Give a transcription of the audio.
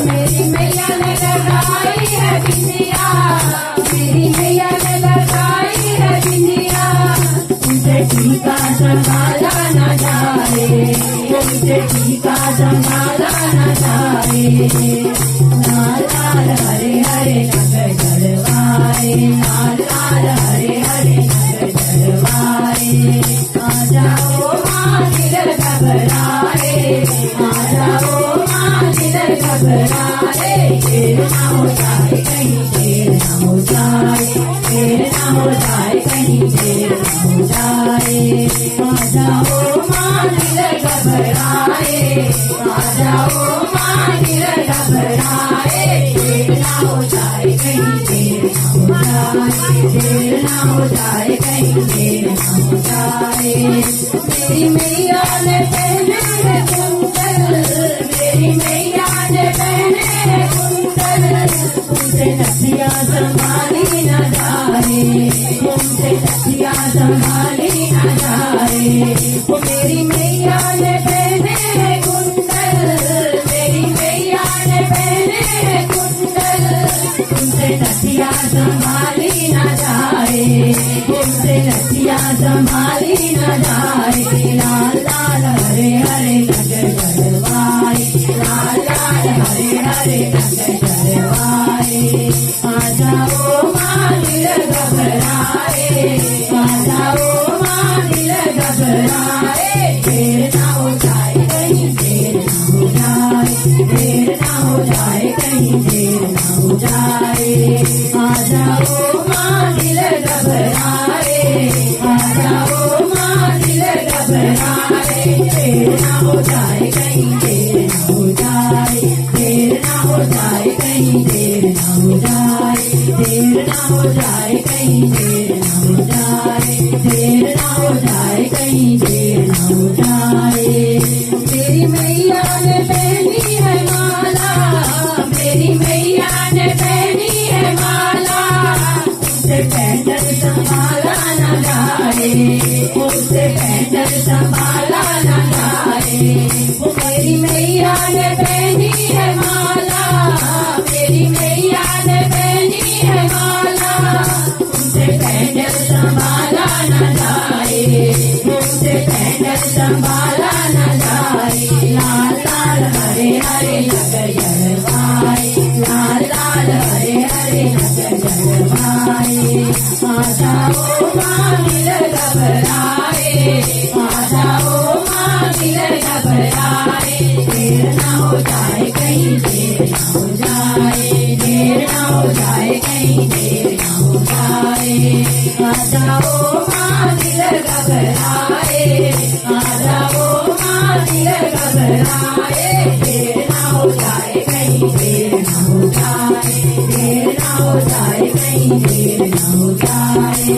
मेरी मैया ने लगाई है बिंदिया, मेरी मैया ने लगाई है बिंदिया। उनसे टीका संभाला न जाए, उनसे टीका संभाला न जाए। लाल लाल हरे हरे नगर जलवाए, लाल लाल हरे हरे नगर जलवाए। आ जाओ माँ दिल घबराए, आ जाओ माँ दिल घबराए। देर न हो जाए कहीं देर न हो जाए, देर न हो जाए कहीं देर न हो जाए। आ जाओ माँ दिल घबराए, आ जाओ माँ दिल घबराए। देर न हो जाए कहीं देर न हो जाए, देर न हो जाए कहीं देर न हो जाए। मेरी मैया ने पहने है कुंडल, मेरी मैया ने पहने है कुंडल। उनसे नथिया संभाली न जाए, उनसे नथिया संभाली न जाए। वो मेरी मैया ने पहने है कुंडल, मेरी मैया ने पहने है कुंडल। उनसे नथिया संभाली न जाए, उनसे नथिया संभाली न जाए। लाल लाल हरे हरे नगर जलवाए, लाल लाल हरे हरे नगर जलवाए। आ जाओ माँ दिल घबराए, आ जाओ माँ दिल घबराए। देर न हो जाए कहीं देर न हो जाए, देर न हो जाए कहीं देर न हो जाए। आ जाओ माँ दिल घबराए, आ जाओ माँ दिल घबराए। देर न हो जाए कहीं देर न हो जाए, देर न हो जाए कहीं देर न हो जाए। देर न हो जाए कहीं देर न हो जाए, देर न हो जाए कहीं देर न हो जाए। मेरी मैया ने पहनी है माला, मेरी मैया ने पहनी है माला। उनसे पैदल संभाला न जाए, उनसे पैदल संभाला न जाए। वो मेरी मैया ने पहनी है माला, मेरी मैया ने पहनी है माला। उनसे पैदल संभाला न जाए, उनसे पैदल संभाला न जाए। लाल लाल हरे हरे नगर जलवाए, लाल लाल हरे हरे नगर जलवाए। आ जाओ माँ दिल घबराए, आ जाओ माँ दिल घबराए। देर न हो जाए कहीं देर न हो जाए, देर न हो जाए कहीं देर न हो जाए। आ जाओ माँ दिल घबराए, आ जाओ माँ दिल घबराए। देर न हो जाए कहीं देर न हो जाए, देर न हो जाए कहीं देर न हो जाए।